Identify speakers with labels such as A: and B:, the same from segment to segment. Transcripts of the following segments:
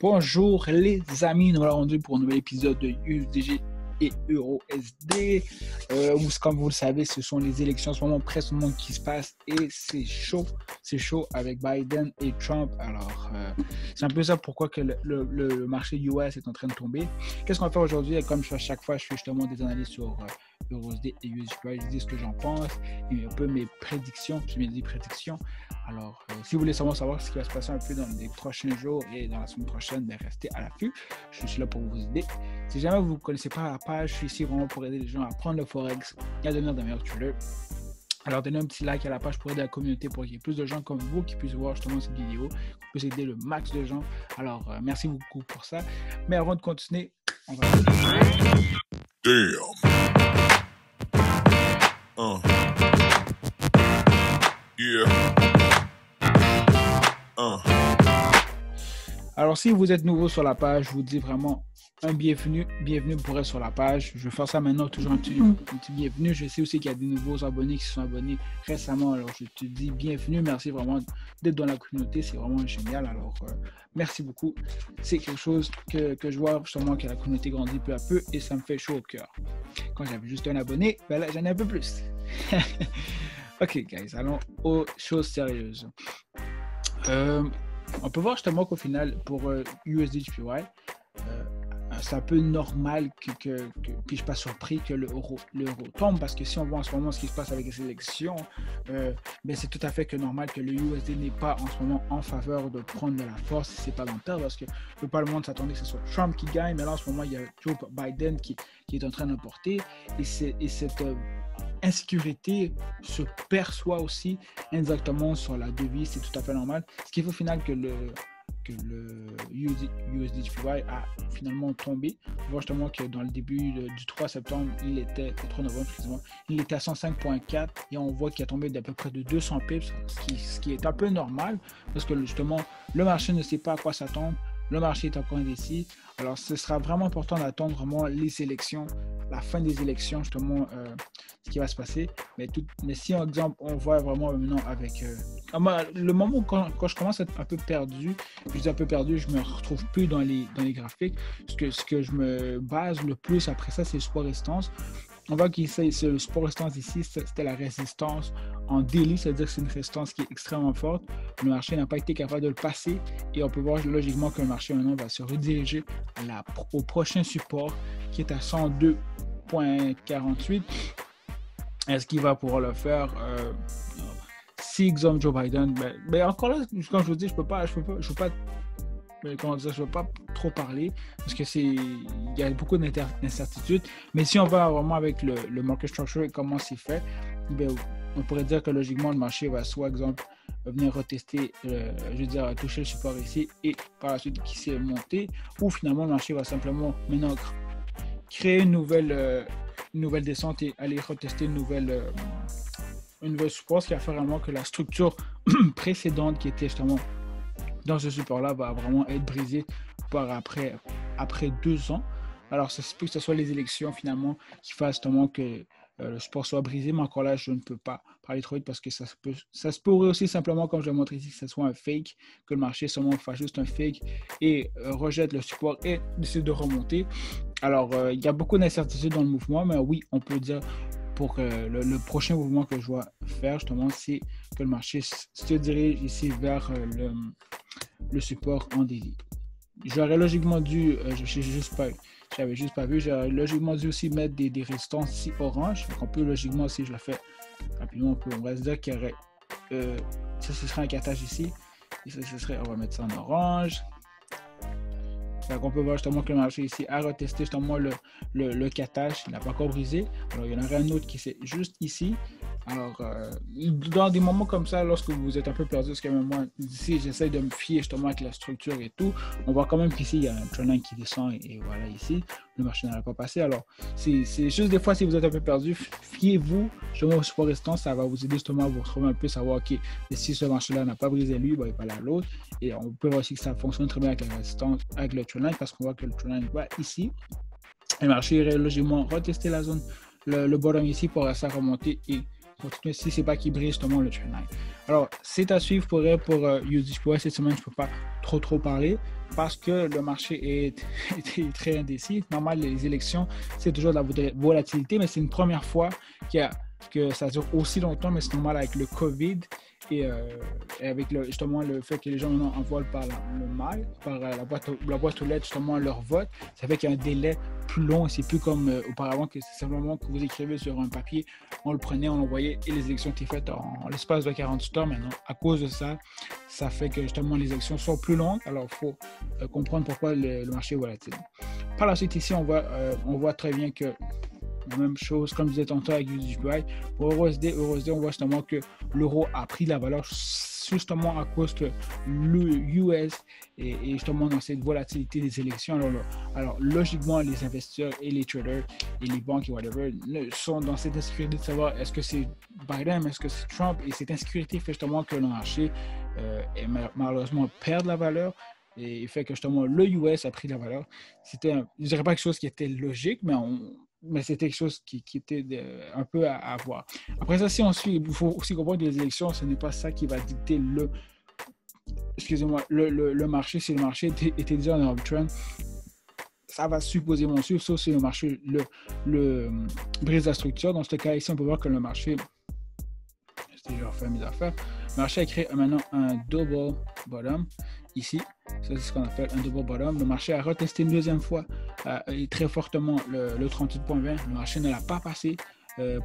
A: Bonjour les amis, nous voilà rendus pour un nouvel épisode de USDG et EURUSD. Comme vous le savez, ce sont les élections en ce moment, presque tout le monde qui se passe et c'est chaud avec Biden et Trump. Alors, c'est un peu ça pourquoi que le marché US est en train de tomber. Qu'est-ce qu'on va faire aujourd'hui? Comme je fais à chaque fois, je fais justement des analyses sur EURUSD et USD. Je dis ce que j'en pense et un peu mes prédictions. Je mets des prédictions. Alors, si vous voulez savoir ce qui va se passer un peu dans les prochains jours et dans la semaine prochaine, restez à l'affût. Je suis là pour vous aider. Si jamais vous ne connaissez pas la page, je suis ici vraiment pour aider les gens à apprendre le Forex et à devenir de meilleurs traders. Alors, donnez un petit like à la page pour aider la communauté, pour qu'il y ait plus de gens comme vous qui puissent voir justement cette vidéo, qu'on puisse aider le max de gens. Alors, merci beaucoup pour ça. Mais avant de continuer, on va...
B: Damn. Yeah.
A: Alors, si vous êtes nouveau sur la page, je vous dis vraiment un bienvenue pour être sur la page. Je vais faire ça maintenant, toujours un petit bienvenue. Je sais aussi qu'il y a des nouveaux abonnés qui se sont abonnés récemment. Alors, je te dis bienvenue. Merci vraiment d'être dans la communauté. C'est vraiment génial. Alors, merci beaucoup. C'est quelque chose que je vois justement que la communauté grandit peu à peu et ça me fait chaud au cœur. Quand j'avais juste un abonné, ben là, j'en ai un peu plus. Ok, guys, allons aux choses sérieuses. On peut voir justement qu'au final, pour USDJPY, c'est un peu normal que je ne suis pas surpris que l'euro tombe, parce que si on voit en ce moment ce qui se passe avec les élections, ben c'est tout à fait normal que le USD n'est pas en ce moment en faveur de prendre de la force si ce n'est pas longtemps, parce que pas le monde s'attendait que ce soit Trump qui gagne, mais là en ce moment il y a Joe Biden qui est en train d'emporter, et cette insécurité se perçoit aussi indirectement sur la devise, c'est tout à fait normal. Ce qui fait au final que le USDJPY a finalement tombé. On voit justement que dans le début du 3 septembre, le 3 novembre, il était à 105.4 et on voit qu'il a tombé d'à peu près de 200 pips, ce qui est un peu normal parce que justement le marché ne sait pas à quoi s'attendre. Le marché est encore indécis. Alors, ce sera vraiment important d'attendre vraiment les élections, la fin des élections, justement, ce qui va se passer. Mais si, par exemple, on voit vraiment maintenant avec... le moment où quand je commence à être un peu perdu, je dis un peu perdu, je ne me retrouve plus dans les graphiques. Ce que je me base le plus après ça, c'est le support résistance. On voit que le support résistance ici, c'était la résistance en daily, c'est-à-dire que c'est une résistance qui est extrêmement forte. Le marché n'a pas été capable de le passer et on peut voir logiquement que le marché maintenant va se rediriger au prochain support qui est à 102.48. Est-ce qu'il va pouvoir le faire? Si exemple Joe Biden, ben encore là, comme je vous dis, je peux pas trop parler parce que il y a beaucoup d'incertitudes, mais si on va vraiment avec le market structure et comment c'est fait, ben, on pourrait dire que logiquement le marché va soit exemple venir retester, toucher le support ici et par la suite qui s'est monté, ou finalement le marché va simplement maintenant créer une nouvelle descente et aller retester une nouvelle support, ce qui va faire vraiment que la structure précédente qui était justement dans ce support-là va vraiment être brisé après 2 ans. Alors, ça se peut que ce soit les élections finalement qui fassent justement que le support soit brisé, mais encore là, je ne peux pas parler trop vite parce que ça se pourrait aussi simplement, comme je l'ai montré ici, que ce soit un fake, que le marché seulement fasse juste un fake et rejette le support et décide de remonter. Alors, il y a beaucoup d'incertitudes dans le mouvement, mais oui, on peut dire pour le prochain mouvement que je dois faire, justement, c'est que le marché se dirige ici vers le support en daily. J'aurais logiquement dû, j'avais juste pas vu, j'aurais logiquement dû aussi mettre des résistances ici orange. Donc on peut logiquement, si je la fais rapidement, on va se dire qu'il y aurait, ça ce serait un cartage ici, et ça ce serait, on va mettre ça en orange. Donc on peut voir justement que le marché ici a retesté justement le catage, il n'a pas encore brisé. Alors il y en aurait un autre qui c'est juste ici. Alors dans des moments comme ça, lorsque vous êtes un peu perdu, parce que même moi ici j'essaie de me fier justement avec la structure et tout, on voit quand même qu'ici il y a un trendline qui descend et voilà ici le marché n'en a pas passé. Alors c'est juste des fois si vous êtes un peu perdu, fiez-vous justement au support restant, ça va vous aider justement à vous retrouver un peu, savoir ok, et si ce marché là n'a pas brisé lui, il va aller à l'autre. Et on peut voir aussi que ça fonctionne très bien avec la résistance, avec le trendline, parce qu'on voit que le trendline va ici. Le marché irait logiquement retester la zone, le bottom ici pour ça remonter et continuer si c'est pas qu'il brise justement le trendline. Alors, c'est à suivre pour USDJPY cette semaine. Je peux pas trop parler parce que le marché est très indécis. Normal, les élections, c'est toujours de la volatilité, mais c'est une première fois que ça dure aussi longtemps, mais c'est normal avec le COVID et avec justement le fait que les gens envoient par le mail, par la boîte aux lettres, justement leur vote. Ça fait qu'il y a un délai plus long. C'est plus comme auparavant que c'est simplement que vous écrivez sur un papier, on le prenait, on l'envoyait et les élections étaient faites en l'espace de 48 heures. Maintenant, à cause de ça, ça fait que justement les élections sont plus longues. Alors, il faut comprendre pourquoi le marché est volatile. Par la suite, ici, on voit très bien que la même chose, comme je disais tantôt avec USDJPY. Pour EURUSD, on voit justement que l'euro a pris de la valeur justement à cause que l'US est justement dans cette volatilité des élections. Alors, logiquement, les investisseurs et les traders et les banques et whatever sont dans cette insécurité de savoir est-ce que c'est Biden, est-ce que c'est Trump, et cette insécurité fait justement que le marché malheureusement perd de la valeur. Et fait que justement le US a pris de la valeur. C'était, je ne dirais pas quelque chose qui était logique, mais c'était quelque chose qui était un peu à voir. Après ça, si on suit, il faut aussi comprendre que les élections, ce n'est pas ça qui va dicter le marché. Si le marché était déjà en uptrend, ça va supposément suivre, sauf si le marché le brise la structure. Dans ce cas ici, on peut voir que le marché, j'ai déjà fait mes affaires, le marché a créé maintenant un double bottom ici. Ça, c'est ce qu'on appelle un double bottom. Le marché a retesté une deuxième fois et très fortement le 38.20. Le marché ne l'a pas passé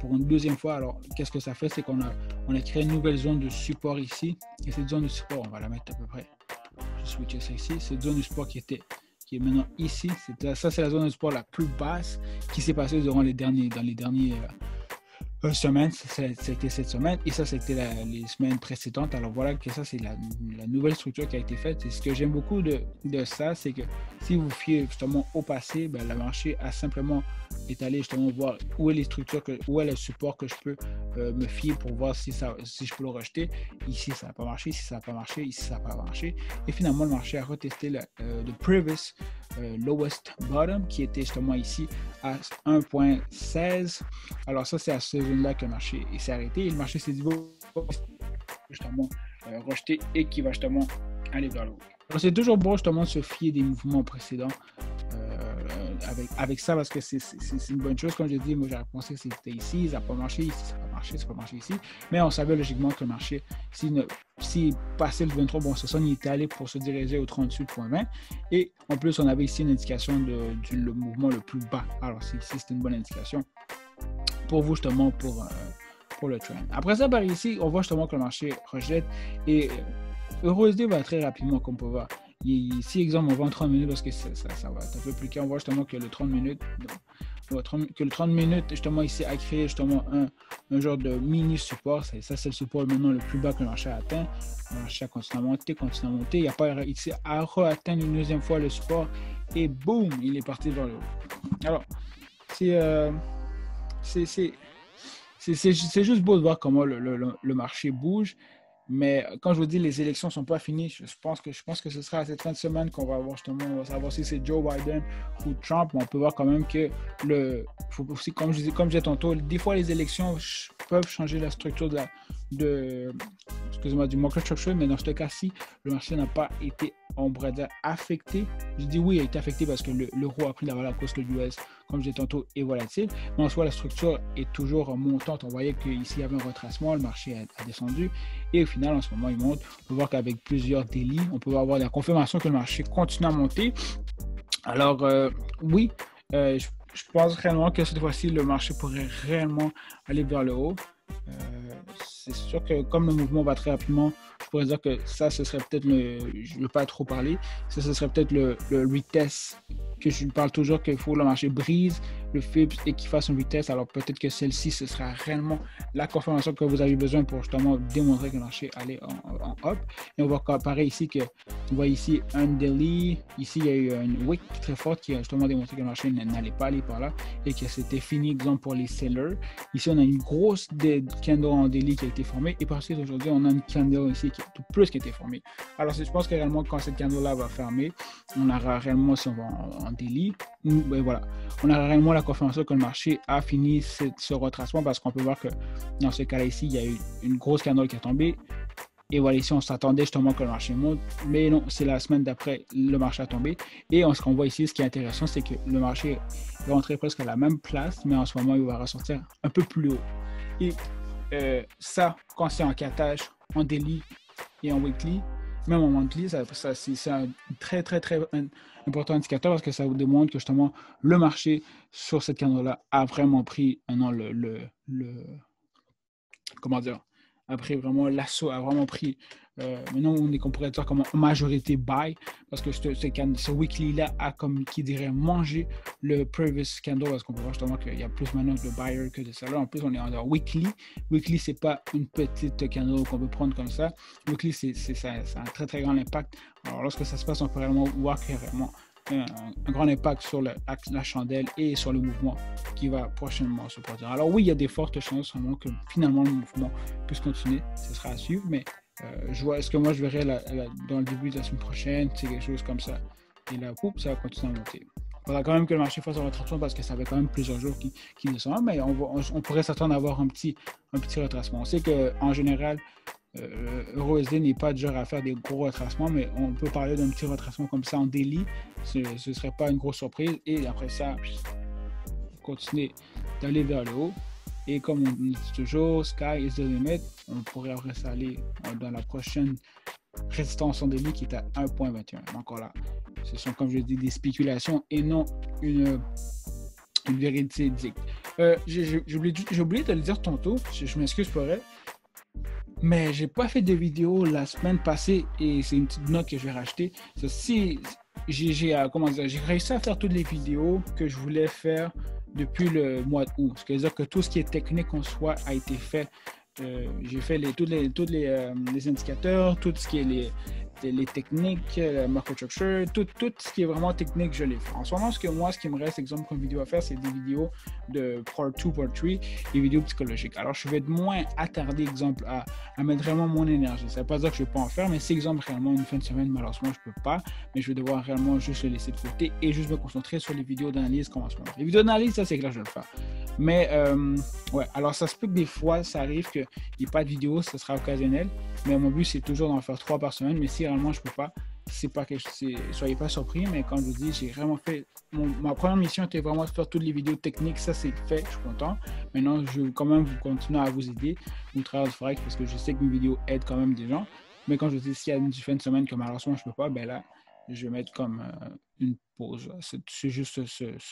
A: pour une deuxième fois. Alors, qu'est-ce que ça fait? C'est qu'on a créé une nouvelle zone de support ici. Et cette zone de support, on va la mettre à peu près. Je switch ça ici. Cette zone de support qui est maintenant ici. Ça, c'est la zone de support la plus basse qui s'est passée dans les derniers semaine, c'était cette semaine, et ça, c'était les semaines précédentes. Alors voilà que ça, c'est la nouvelle structure qui a été faite. Et ce que j'aime beaucoup de ça, c'est que si vous fiez justement au passé, ben, le marché a simplement étalé justement voir où est les structures, où est le support que je peux me fier pour voir si je peux le rejeter. Ici, ça n'a pas marché, ici, ça n'a pas marché, ici, ça n'a pas marché. Et finalement, le marché a retesté le previous lowest bottom qui était justement ici à 1.16. Alors ça, c'est à ce zone-là que le marché s'est arrêté et le marché s'est dit justement rejeté et qui va justement aller vers le haut. Alors c'est toujours bon justement de se fier des mouvements précédents avec ça parce que c'est une bonne chose. Comme je dis, moi j'aurais pensé que c'était ici, ça n'a pas marché, ici ça n'a pas marché, ça n'a pas marché ici. Mais on savait logiquement que le marché, s'il passait le 23, bon c'est ça, il était allé pour se diriger au 38.20. Et en plus, on avait ici une indication le mouvement le plus bas. Alors ici, c'était une bonne indication pour vous justement pour le trend. Après ça, par ici, on voit justement que le marché rejette et EURUSD va très rapidement, comme on peut voir. Ici, exemple, on va en 30 minutes parce que ça va être un peu plus clair. On voit justement que le 30 minutes, justement, ici, a créé justement un genre de mini support. Ça, c'est le support maintenant le plus bas que le marché a atteint. Le marché a continué à monter. Il n'a pas réussi à atteindre une deuxième fois le support et boum, il est parti vers le haut. Alors, c'est juste beau de voir comment le marché bouge. Mais quand je vous dis les élections ne sont pas finies, je pense que ce sera à cette fin de semaine qu'on va voir justement, on va savoir si c'est Joe Biden ou Trump. Mais on peut voir quand même que faut aussi, comme je disais tantôt, des fois les élections peuvent changer la structure du market structure, mais dans ce cas-ci, le marché n'a pas été, on pourrait dire, affecté. Je dis oui, il a été affecté parce que l'euro a pris la valeur à cause que l'US, comme je disais tantôt, est volatile. Mais en soi, la structure est toujours montante. On voyait qu'ici, il y avait un retracement, le marché a descendu. Et au final, en ce moment, il monte. On peut voir qu'avec plusieurs délits, on peut avoir la confirmation que le marché continue à monter. Alors, oui, je pense réellement que cette fois-ci, le marché pourrait réellement aller vers le haut. C'est sûr que comme le mouvement va très rapidement, je pourrais dire que ça, ce serait peut-être je ne veux pas trop parler, ça, ce serait peut-être le retest, que je parle toujours qu'il faut que le marché brise le FIBS et qu'il fasse un retest. Alors peut-être que celle-ci, ce sera réellement la confirmation que vous avez besoin pour justement démontrer que le marché allait en up. Et on voit pareil ici on voit ici un daily, ici il y a eu une wick très forte qui a justement démontré que le marché n'allait pas aller par là et que c'était fini, exemple, pour les sellers. Ici on a une grosse candle en daily qui a été formée. Et parce qu'aujourd'hui, on a une candle ici qui a tout plus qui a été formée. Alors, je pense que réellement, quand cette candle-là va fermer, on aura réellement, si on va en délit, ben voilà, on aura réellement la confirmation que le marché a fini ce retracement parce qu'on peut voir que dans ce cas-là ici, il y a eu une grosse candle qui est tombée. Et voilà, ici, on s'attendait justement que le marché monte, mais non, c'est la semaine d'après, le marché a tombé. Et ce qu'on voit ici, ce qui est intéressant, c'est que le marché va rentrer presque à la même place, mais en ce moment, il va ressortir un peu plus haut. Et ça, quand c'est en catage, en daily et en weekly, même en monthly, c'est un très, très, très important indicateur parce que ça vous démontre que justement, le marché sur cette candle-là a vraiment pris comment dire, après vraiment l'assaut a vraiment pris maintenant on pourrait dire comme en majorité buy parce que ce weekly là a comme qui dirait mangé le previous candle parce qu'on peut voir justement qu'il y a plus maintenant de buyer que de seller. En plus on est en weekly c'est pas une petite candle qu'on peut prendre comme ça. Weekly ça a un très très grand impact. Alors lorsque ça se passe on peut vraiment voir qu'il y a vraiment un grand impact sur la chandelle et sur le mouvement qui va prochainement se produire. Alors oui, il y a des fortes chances que finalement le mouvement puisse continuer, ce sera à suivre, mais est-ce que moi je verrai dans le début de la semaine prochaine, c'est quelque chose comme ça, et là, ça va continuer à monter. Il faudra quand même que le marché fasse un retracement parce que ça fait quand même plusieurs jours qu'il descend, mais on pourrait s'attendre à avoir un petit retracement. On sait qu'en général, EURUSD n'est pas du genre à faire des gros retracements, mais on peut parler d'un petit retracement comme ça en daily. Ce ne serait pas une grosse surprise. Et après ça, continuer d'aller vers le haut. Et comme on dit toujours, sky is the limit. On pourrait après ça aller dans la prochaine résistance en daily qui est à 1.21. Donc voilà, ce sont comme je dis des spéculations et non une vérité dicte. J'ai oublié de le dire tantôt, je m'excuse pour elle. Mais j'ai pas fait de vidéo la semaine passée et c'est une petite note que je vais racheter. Si j'ai réussi à faire toutes les vidéos que je voulais faire depuis le mois d'août. Ce qui veut dire que tout ce qui est technique en soi a été fait. J'ai fait tous les indicateurs, tout ce qui est les techniques, la market structure, tout ce qui est vraiment technique, je l'ai fait. En ce moment, ce qui me reste, exemple, comme vidéo à faire, c'est des vidéos de part 2, part 3, des vidéos psychologiques. Alors, je vais être moins attardé, exemple, à mettre vraiment mon énergie. Ça ne veut pas dire que je ne vais pas en faire, mais si, exemple, réellement, une fin de semaine, malheureusement, je ne peux pas, mais je vais devoir réellement juste le laisser de côté et juste me concentrer sur les vidéos d'analyse comme en ce moment. Les vidéos d'analyse, ça, c'est clair, je vais le faire. Mais, ouais, alors, ça se peut que des fois, ça arrive qu'il n'y ait pas de vidéo, ça sera occasionnel, mais mon but, c'est toujours d'en faire 3 par semaine, mais si réellement je peux pas, c'est pas quelque chose, soyez pas surpris, mais comme je vous dis, j'ai vraiment fait, ma première mission était vraiment de faire toutes les vidéos techniques, ça c'est fait, je suis content. Maintenant, je vais quand même continuer à vous aider au travers du Forex parce que je sais que mes vidéos aident quand même des gens, mais quand je vous dis, s'il y a une fin de semaine que malheureusement je peux pas, ben là, je vais mettre comme une pause, c'est juste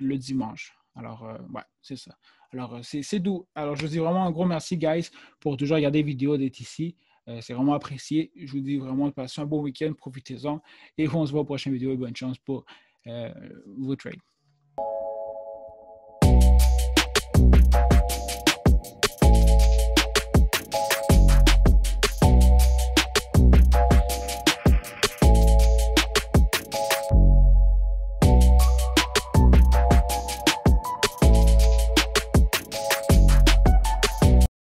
A: le dimanche. Alors, ouais, c'est ça. Alors, c'est doux. Alors, je vous dis vraiment un gros merci, guys, pour toujours regarder les vidéos d'être ici. C'est vraiment apprécié. Je vous dis vraiment de passer un bon week-end, profitez-en et on se voit aux prochaines vidéos et bonne chance pour vos trades.